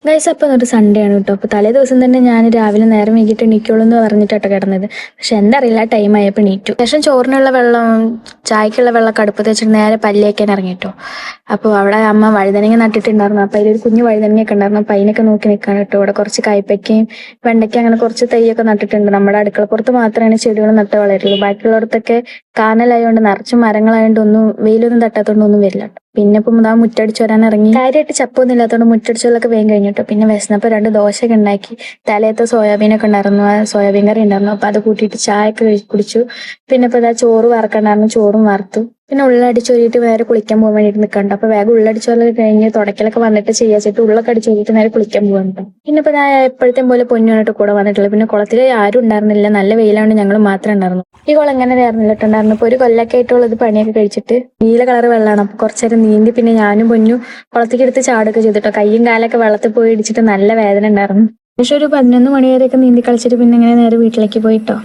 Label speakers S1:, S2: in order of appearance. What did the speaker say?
S1: Guys അപ്പോൾ ഒരു Sunday ആണ് കേട്ടോ. അപ്പോൾ തലേ ദിവസം തന്നെ ഞാൻ രാവിലെ നേരം വൈകിട്ട് എണീക്കുള്ളൂ എന്ന് പറഞ്ഞിട്ടാട്ടോ കിടന്നത്. പക്ഷെ എന്താ അറിയില്ല, ടൈം ആയപ്പോൾ എണീറ്റു. ശേഷം ചോറിനുള്ള വെള്ളം, ചായക്കുള്ള വെള്ളം അടുപ്പത്ത് വെച്ചിട്ട് നേരെ പല്ല് തേക്കാൻ ഇറങ്ങിട്ടോ. അപ്പോൾ അവിടെ അമ്മ വഴുതനങ്ങ നട്ടിട്ടുണ്ടായിരുന്നു. അപ്പോൾ അതിലൊരു കുഞ്ഞു വഴുതനങ്ങയൊക്കെ ഉണ്ടായിരുന്നു. അപ്പോൾ അതിനൊക്കെ നോക്കി നിൽക്കാൻ കേട്ടോ. ഇവിടെ കുറച്ച് കയ്പ്പയ്ക്കയും വെണ്ടയ്ക്ക അങ്ങനെ കുറച്ച് തൈയൊക്കെ നട്ടിട്ടുണ്ട്. നമ്മുടെ അടുക്കളപ്പുറത്ത് മാത്രമാണ് ചെടികൾ നട്ട് വളരുള്ളൂ. ബാക്കിയുള്ളടത്തൊക്കെ കാനലായതുകൊണ്ട് നിറച്ചും മരങ്ങളായതുകൊണ്ട് ഒന്നും വെയിലൊന്നും തട്ടാത്തതുകൊണ്ട് ഒന്നും വരില്ല. പിന്നെ ഇപ്പം ഇതാ മുറ്റടിച്ച് വരാൻ ഇറങ്ങി. കാര്യമായിട്ട് ചപ്പൊന്നും ഇല്ലാത്തതുകൊണ്ട് മുറ്റടിച്ചൊക്കെ വേഗം കഴിഞ്ഞിട്ടോ. പിന്നെ വിശന്നപ്പോൾ 2 ദോശയൊക്കെ ഉണ്ടാക്കി. തലേത്തെ സോയാബീനൊക്കെ ഉണ്ടായിരുന്നു, ആ സോയാബീൻ കറി ഉണ്ടായിരുന്നു. അപ്പോൾ അത് കൂട്ടിയിട്ട് ചായയൊക്കെ കുടിച്ചു. പിന്നെ ഇപ്പോൾ ഇതാ ചോറ് വറക്കണ്ടായിരുന്നു, ചോറും വറുത്തു. പിന്നെ ഉള്ളടിച്ചൊരിയിട്ട് നേരെ കുളിക്കാൻ പോകാൻ വേണ്ടിയിട്ട് നിൽക്കണ്ട. അപ്പോൾ വേഗം ഉള്ളടിച്ചോലൊക്കെ കഴിഞ്ഞ് തുടക്കലൊക്കെ വന്നിട്ട് ചെയ്യാച്ചിട്ട് ഉള്ളൊക്കെ അടിച്ചൊരിയിട്ട് നേരെ കുളിക്കാൻ പോകാനുണ്ട്. പിന്നെ ഇപ്പോൾ ഞാൻ എപ്പോഴത്തെയും പോലെ പൊന്നുമായിട്ട് കൂടെ വന്നിട്ടുള്ളത്. പിന്നെ കുളത്തിൽ ആരും ഉണ്ടായിരുന്നില്ല, നല്ല വെയിലാണ്ട് ഞങ്ങൾ മാത്രമേ ഉണ്ടായിരുന്നു. ഈ കുളം എങ്ങനെ ആയിരുന്നിട്ടുണ്ടായിരുന്നു. ഇപ്പോൾ ഒരു കൊല്ലൊക്കെ ആയിട്ടുള്ളത് പണിയൊക്കെ കഴിച്ചിട്ട് നീല കളർ വെള്ളമാണ്. അപ്പോൾ കുറച്ച് നേരം നീന്തി പിന്നെ ഞാനും പൊന്നു കുളത്തേക്ക് എടുത്ത് ചാടൊക്കെ ചെയ്തിട്ടോ. കയ്യും കാലൊക്കെ വെള്ളത്തിൽ പോയി ഇടിച്ചിട്ട് നല്ല വേദന ഉണ്ടായിരുന്നു. പക്ഷെ ഒരു 11 മണി വരെയൊക്കെ നീന്തി കളിച്ചിട്ട് പിന്നെ ഇങ്ങനെ നേരെ വീട്ടിലേക്ക് പോയിട്ടോ.